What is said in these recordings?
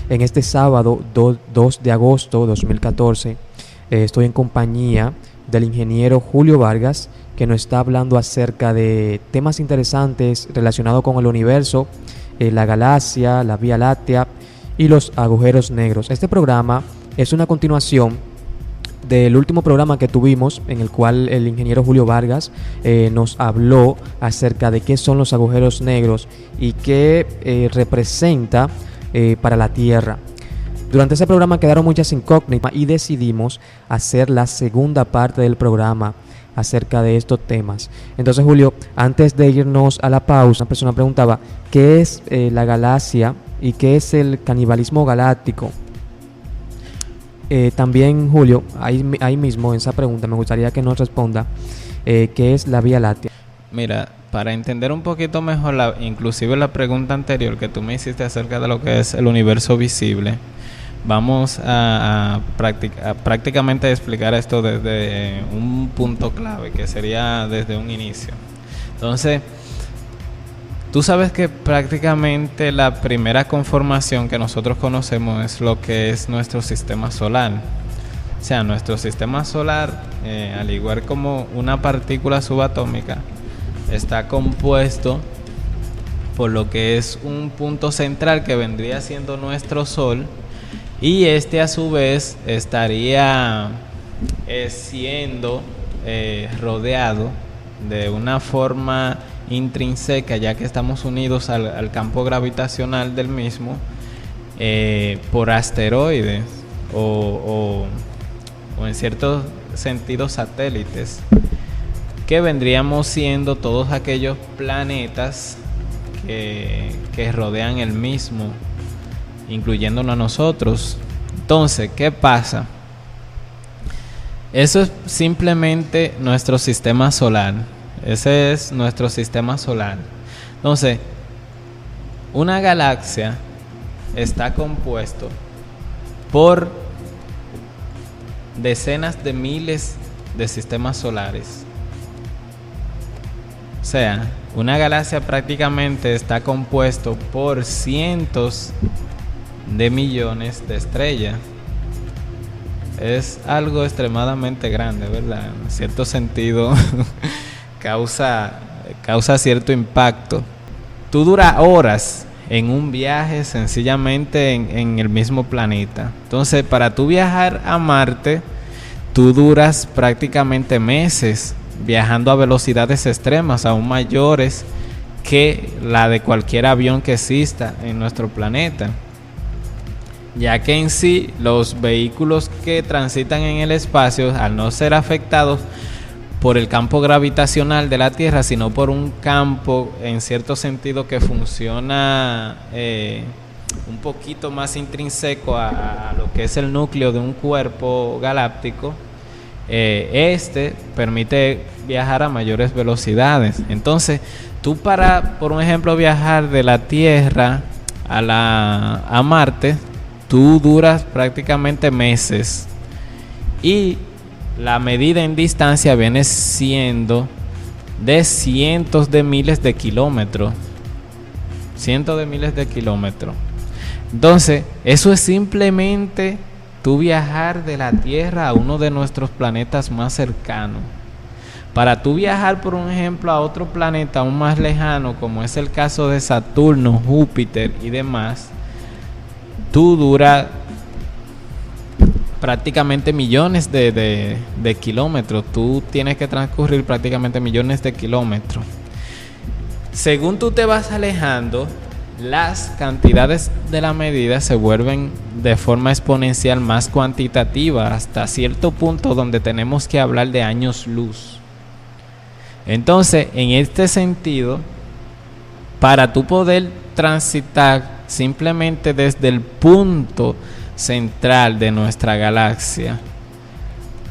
En este sábado 2 de agosto de 2014 estoy en compañía del ingeniero Julio Vargas, que nos está hablando acerca de temas interesantes relacionados con el universo, la galaxia, la Vía Láctea y los agujeros negros. Este programa es una continuación del último programa que tuvimos, en el cual el ingeniero Julio Vargas nos habló acerca de qué son los agujeros negros y qué representa para la Tierra. Durante ese programa quedaron muchas incógnitas y decidimos hacer la segunda parte del programa acerca de estos temas. Entonces, Julio, antes de irnos a la pausa, una persona preguntaba ¿qué es la galaxia y qué es el canibalismo galáctico? También, Julio, ahí mismo en esa pregunta me gustaría que nos responda qué es la Vía Láctea. Mira, para entender un poquito mejor, inclusive la pregunta anterior que tú me hiciste acerca de lo que es el universo visible, vamos a prácticamente explicar esto desde un punto clave, que sería desde un inicio. Entonces, tú sabes que prácticamente la primera conformación que nosotros conocemos es lo que es nuestro sistema solar. O sea, nuestro sistema solar, al igual como una partícula subatómica, está compuesto por lo que es un punto central que vendría siendo nuestro Sol, y este a su vez estaría siendo rodeado de una forma intrínseca, ya que estamos unidos al campo gravitacional del mismo, por asteroides o en cierto sentido satélites, que vendríamos siendo todos aquellos planetas que rodean el mismo, incluyéndonos a nosotros. Entonces, ¿qué pasa? Eso es simplemente nuestro sistema solar. Ese es nuestro sistema solar. Entonces, una galaxia está compuesto por decenas de miles de sistemas solares. O sea, una galaxia prácticamente está compuesto por cientos de millones de estrellas. Es algo extremadamente grande, ¿verdad? En cierto sentido causa cierto impacto. Tú duras horas en un viaje sencillamente en el mismo planeta. Entonces, para tú viajar a Marte, tú duras prácticamente meses viajando a velocidades extremas, aún mayores que la de cualquier avión que exista en nuestro planeta, ya que en sí los vehículos que transitan en el espacio, al no ser afectados por el campo gravitacional de la Tierra, sino por un campo en cierto sentido que funciona un poquito más intrínseco a lo que es el núcleo de un cuerpo galáctico, este permite viajar a mayores velocidades. Entonces, tú para, por ejemplo, viajar de la Tierra a Marte, tú duras prácticamente meses, y la medida en distancia viene siendo de cientos de miles de kilómetros. Cientos de miles de kilómetros. Entonces, eso es simplemente tú viajar de la Tierra a uno de nuestros planetas más cercanos. Para tú viajar, por un ejemplo, a otro planeta aún más lejano, como es el caso de Saturno, Júpiter y demás, tú duras prácticamente millones de kilómetros. Tú tienes que transcurrir prácticamente millones de kilómetros. Según tú te vas alejando, las cantidades de la medida se vuelven de forma exponencial más cuantitativa, hasta cierto punto donde tenemos que hablar de años luz. Entonces, en este sentido, para tú poder transitar simplemente desde el punto central de nuestra galaxia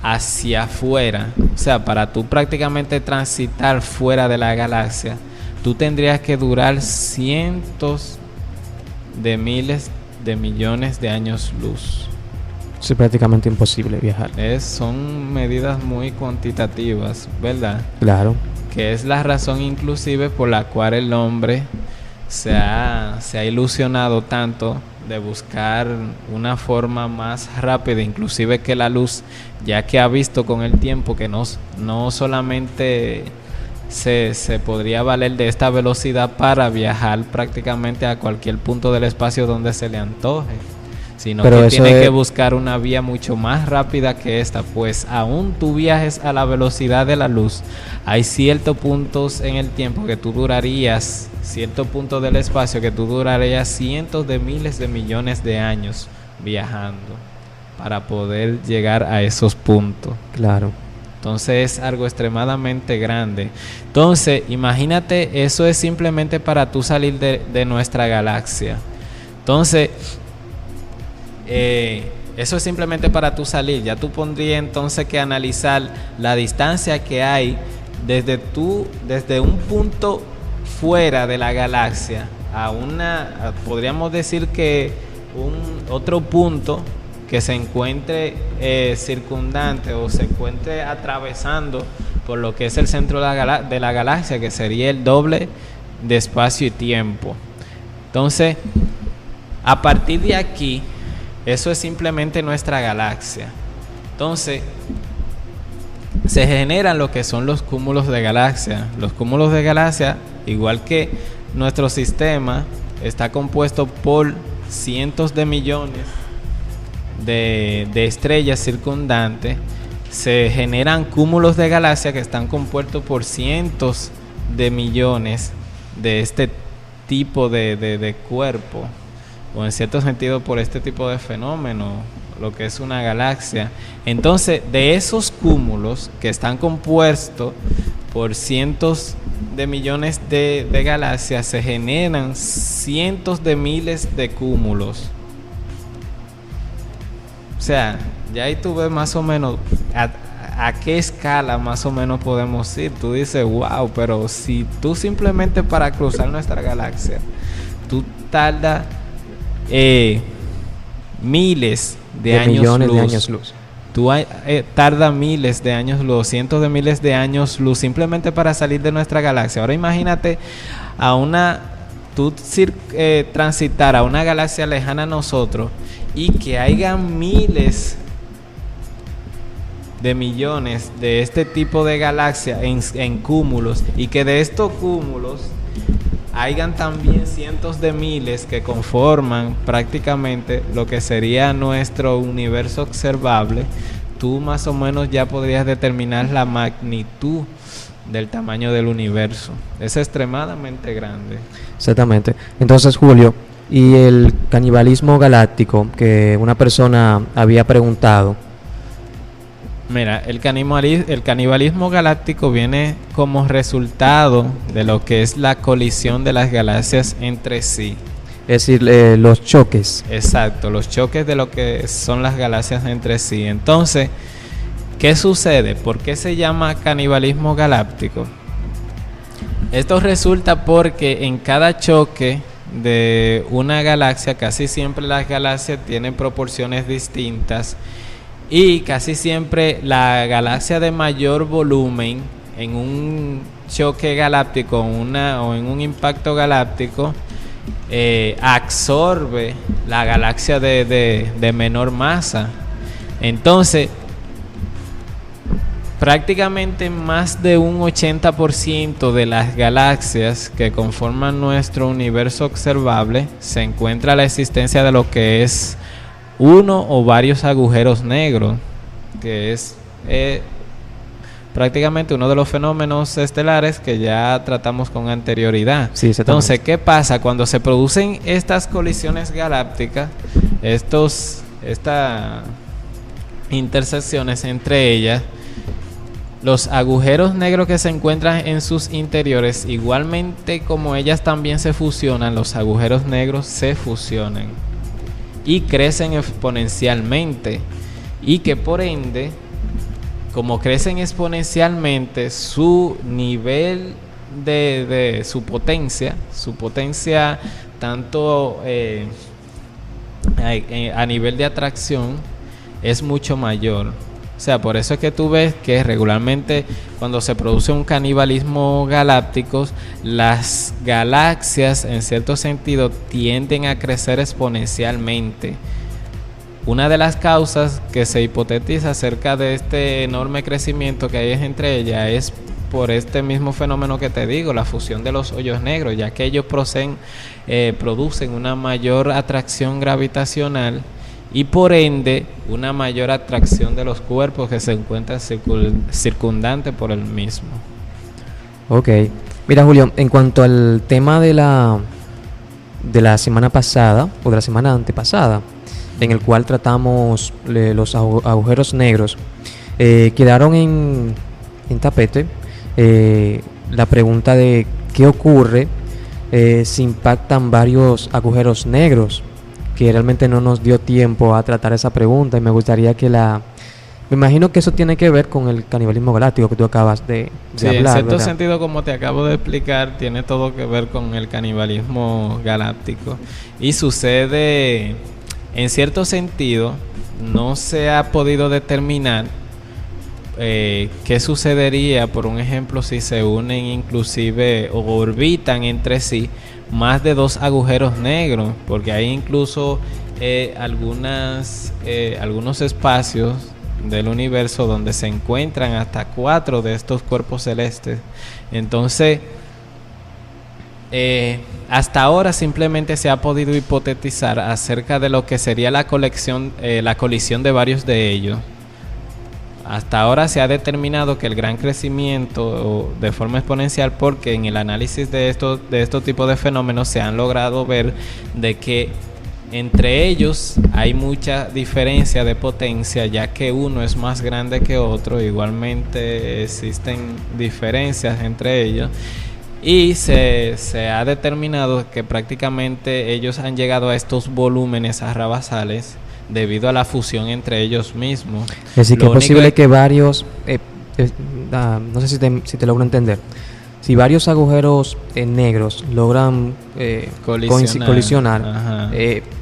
hacia afuera, o sea, para tú prácticamente transitar fuera de la galaxia, tú tendrías que durar cientos de miles de millones de años luz. Es prácticamente imposible viajar. Son medidas muy cuantitativas, ¿verdad? Claro. Que es la razón inclusive por la cual el hombre se ha ilusionado tanto de buscar una forma más rápida, inclusive que la luz, ya que ha visto con el tiempo que no solamente se podría valer de esta velocidad para viajar prácticamente a cualquier punto del espacio donde se le antoje, sino Pero que eso tiene es- que buscar una vía mucho más rápida que esta, pues aún tú viajes a la velocidad de la luz, hay ciertos puntos en el tiempo que tú durarías, ciertos puntos del espacio que tú durarías cientos de miles de millones de años viajando para poder llegar a esos puntos. Claro. Entonces es algo extremadamente grande. Entonces, imagínate, eso es simplemente para tú salir de nuestra galaxia. Entonces, eso es simplemente para tú salir. Ya tú pondrías entonces que analizar la distancia que hay desde un punto fuera de la galaxia podríamos decir que otro punto que se encuentre circundante o se encuentre atravesando por lo que es el centro de la galaxia, que sería el doble de espacio y tiempo. Entonces, a partir de aquí, eso es simplemente nuestra galaxia. Entonces, se generan lo que son los cúmulos de galaxia. Los cúmulos de galaxia, igual que nuestro sistema, está compuesto por cientos de millones de estrellas circundantes. Se generan cúmulos de galaxias que están compuestos por cientos de millones de este tipo de cuerpo, o en cierto sentido por este tipo de fenómeno, lo que es una galaxia. Entonces, de esos cúmulos que están compuestos por cientos de millones de galaxias, se generan cientos de miles de cúmulos. O sea, ya ahí tú ves más o menos a qué escala más o menos podemos ir. Tú dices, wow, pero si tú simplemente para cruzar nuestra galaxia, tú tardas miles de años millones luz. de años luz. Tú tarda miles de años luz, cientos de miles de años luz simplemente para salir de nuestra galaxia. Ahora imagínate tú transitar a una galaxia lejana a nosotros y que haya miles de millones de este tipo de galaxias en cúmulos, y que de estos cúmulos hayan también cientos de miles que conforman prácticamente lo que sería nuestro universo observable. Tú más o menos ya podrías determinar la magnitud del tamaño del universo. Es extremadamente grande. Exactamente. Entonces, Julio, y el canibalismo galáctico que una persona había preguntado. Mira, el canibalismo galáctico viene como resultado de lo que es la colisión de las galaxias entre sí. Es decir, los choques. Exacto, los choques de lo que son las galaxias entre sí. Entonces, ¿qué sucede? ¿Por qué se llama canibalismo galáctico? Esto resulta porque en cada choque de una galaxia, casi siempre las galaxias tienen proporciones distintas, y casi siempre la galaxia de mayor volumen en un choque galáctico o en un impacto galáctico absorbe la galaxia de menor masa. Entonces, prácticamente más de un 80% de las galaxias que conforman nuestro universo observable se encuentra la existencia de lo que es uno o varios agujeros negros, que es prácticamente uno de los fenómenos estelares que ya tratamos con anterioridad. Sí, entonces, ¿qué pasa? Cuando se producen estas colisiones galácticas, estas intersecciones entre ellas, los agujeros negros que se encuentran en sus interiores, igualmente como ellas también se fusionan, los agujeros negros se fusionan y crecen exponencialmente, y que por ende, como crecen exponencialmente, su nivel de su potencia tanto a nivel de atracción es mucho mayor. O sea, por eso es que tú ves que regularmente cuando se produce un canibalismo galáctico, las galaxias en cierto sentido tienden a crecer exponencialmente. Una de las causas que se hipotetiza acerca de este enorme crecimiento que hay entre ellas es por este mismo fenómeno que te digo, la fusión de los hoyos negros, ya que ellos producen una mayor atracción gravitacional y por ende una mayor atracción de los cuerpos que se encuentran circundantes por el mismo. Ok. Mira, Julio, en cuanto al tema de la semana pasada o de la semana antepasada, en el cual tratamos los agujeros negros, quedaron en tapete la pregunta de qué ocurre si impactan varios agujeros negros, que realmente no nos dio tiempo a tratar esa pregunta y me gustaría que me imagino que eso tiene que ver con el canibalismo galáctico que tú acabas de hablar. En cierto ¿verdad? sentido, como te acabo de explicar, tiene todo que ver con el canibalismo galáctico y sucede, en cierto sentido, no se ha podido determinar qué sucedería, por un ejemplo, si se unen inclusive o orbitan entre sí más de 2 agujeros negros, porque hay incluso algunos espacios del universo donde se encuentran hasta 4 de estos cuerpos celestes. Entonces, hasta ahora simplemente se ha podido hipotetizar acerca de lo que sería la colisión de varios de ellos. Hasta ahora se ha determinado que el gran crecimiento de forma exponencial, porque en el análisis de estos tipos de fenómenos se han logrado ver de que entre ellos hay mucha diferencia de potencia, ya que uno es más grande que otro. Igualmente existen diferencias entre ellos y se ha determinado que prácticamente ellos han llegado a estos volúmenes arrabasales debido a la fusión entre ellos mismos. Es decir, que es posible que varios, no sé si te logro entender, si varios agujeros negros logran colisionar,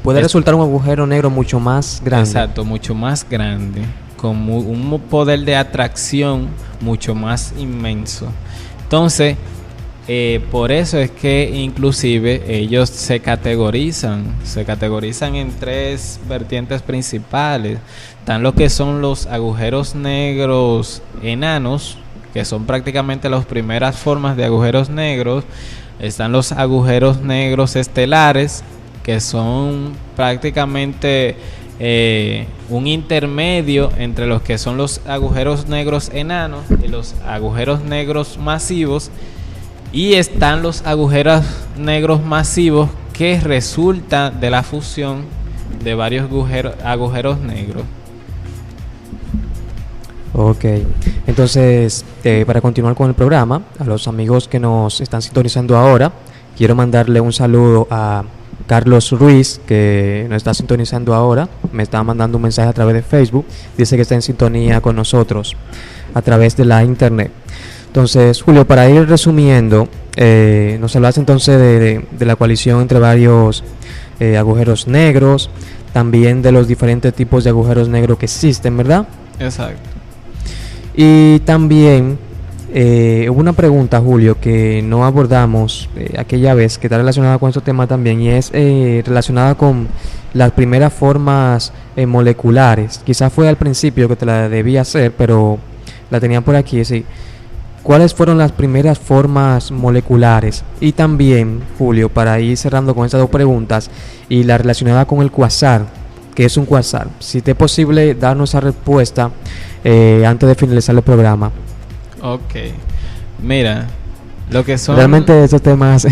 puede resultar un agujero negro mucho más grande. Exacto, mucho más grande, con un poder de atracción mucho más inmenso. Entonces, por eso es que inclusive ellos se categorizan en 3 vertientes principales. Están lo que son los agujeros negros enanos, que son prácticamente las primeras formas de agujeros negros. Están los agujeros negros estelares, que son prácticamente un intermedio entre los que son los agujeros negros enanos y los agujeros negros masivos. Y están los agujeros negros masivos, que resultan de la fusión de varios agujeros negros. Ok, entonces para continuar con el programa, a los amigos que nos están sintonizando ahora, quiero mandarle un saludo a Carlos Ruiz, que nos está sintonizando ahora. Me está mandando un mensaje a través de Facebook, dice que está en sintonía con nosotros a través de la internet. Entonces, Julio, para ir resumiendo, nos hablaste entonces de la colisión entre varios agujeros negros, también de los diferentes tipos de agujeros negros que existen, ¿verdad? Exacto. Y también hubo una pregunta, Julio, que no abordamos aquella vez, que está relacionada con este tema también, y es relacionada con las primeras formas moleculares. Quizás fue al principio que te la debía hacer, pero la tenía por aquí, sí. ¿Cuáles fueron las primeras formas moleculares? Y también, Julio, para ir cerrando con estas 2 preguntas, y la relacionada con el cuasar, ¿qué es un cuasar? Si te es posible darnos esa respuesta antes de finalizar el programa. Ok, mira, lo que son... Realmente esos temas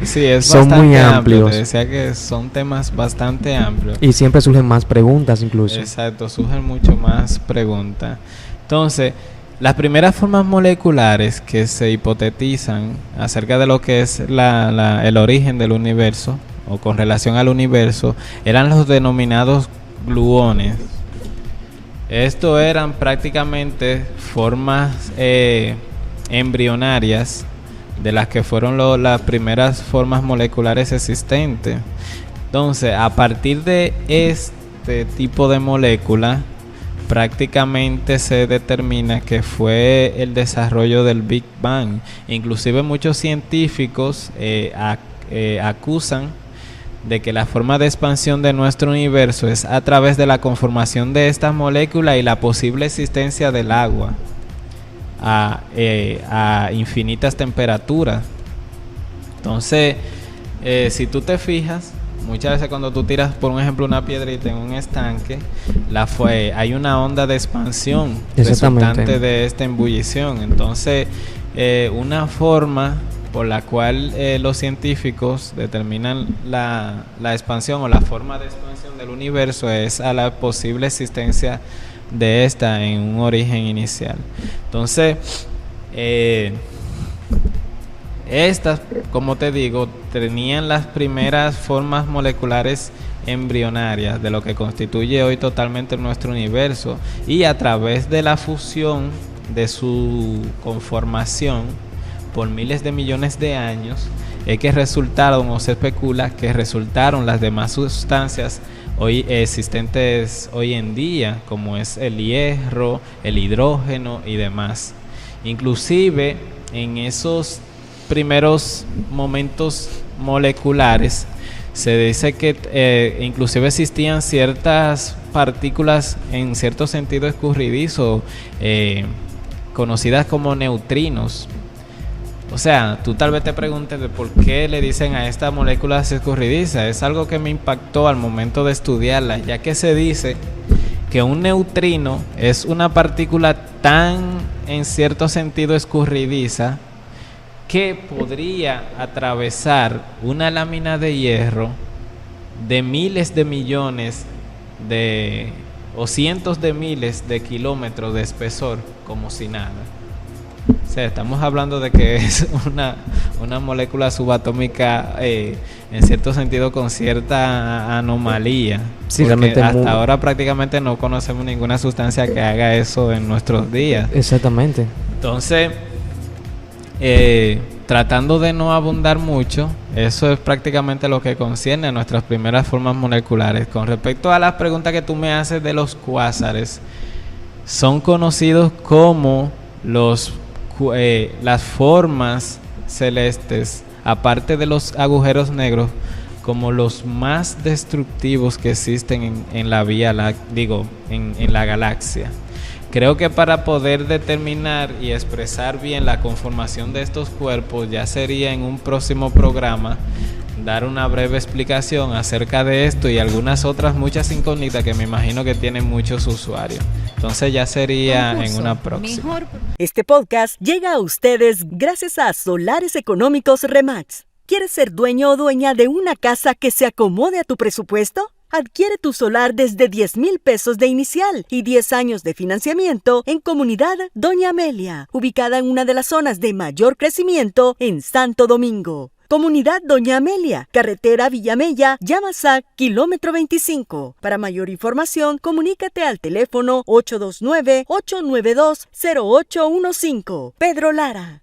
sí, son muy amplios. Te decía que son temas bastante amplios. Y siempre surgen más preguntas incluso. Exacto, surgen mucho más preguntas. Entonces, las primeras formas moleculares que se hipotetizan acerca de lo que es el origen del universo, o con relación al universo, eran los denominados gluones. Estos eran prácticamente formas embrionarias de las que fueron las primeras formas moleculares existentes. Entonces, a partir de este tipo de molécula, prácticamente se determina que fue el desarrollo del Big Bang. Inclusive muchos científicos acusan de que la forma de expansión de nuestro universo es a través de la conformación de estas moléculas y la posible existencia del agua a infinitas temperaturas. Entonces, si tú te fijas, muchas veces cuando tú tiras, por un ejemplo, una piedrita en un estanque, hay una onda de expansión resultante de esta ebullición. Entonces, una forma por la cual los científicos determinan la expansión o la forma de expansión del universo es a la posible existencia de esta en un origen inicial. Entonces, estas, como te digo, tenían las primeras formas moleculares embrionarias de lo que constituye hoy totalmente nuestro universo, y a través de la fusión de su conformación por miles de millones de años es que resultaron, o se especula que resultaron, las demás sustancias hoy existentes hoy en día, como es el hierro, el hidrógeno y demás. Inclusive en esos primeros momentos moleculares se dice que inclusive existían ciertas partículas en cierto sentido escurridizo, conocidas como neutrinos. O sea, tú tal vez te preguntes de por qué le dicen a esta molécula escurridiza. Es algo que me impactó al momento de estudiarla, ya que se dice que un neutrino es una partícula tan, en cierto sentido, escurridiza que podría atravesar una lámina de hierro de miles de millones o cientos de miles de kilómetros de espesor como si nada. O sea, estamos hablando de que es una molécula subatómica en cierto sentido con cierta anomalía. Sí, porque hasta ahora prácticamente no conocemos ninguna sustancia que haga eso en nuestros días. Exactamente. Entonces, tratando de no abundar mucho, eso es prácticamente lo que concierne a nuestras primeras formas moleculares. Con respecto a las preguntas que tú me haces de los cuásares, son conocidos como las formas celestes, aparte de los agujeros negros, como los más destructivos que existen en la en la galaxia. Creo que para poder determinar y expresar bien la conformación de estos cuerpos, ya sería en un próximo programa dar una breve explicación acerca de esto y algunas otras muchas incógnitas que me imagino que tienen muchos usuarios. Entonces ya sería en una próxima. Este podcast llega a ustedes gracias a Solares Económicos Remax. ¿Quieres ser dueño o dueña de una casa que se acomode a tu presupuesto? Adquiere tu solar desde 10,000 pesos de inicial y 10 años de financiamiento en Comunidad Doña Amelia, ubicada en una de las zonas de mayor crecimiento en Santo Domingo. Comunidad Doña Amelia, carretera Villamella, Yamasac, kilómetro 25. Para mayor información, comunícate al teléfono 829-892-0815. Pedro Lara.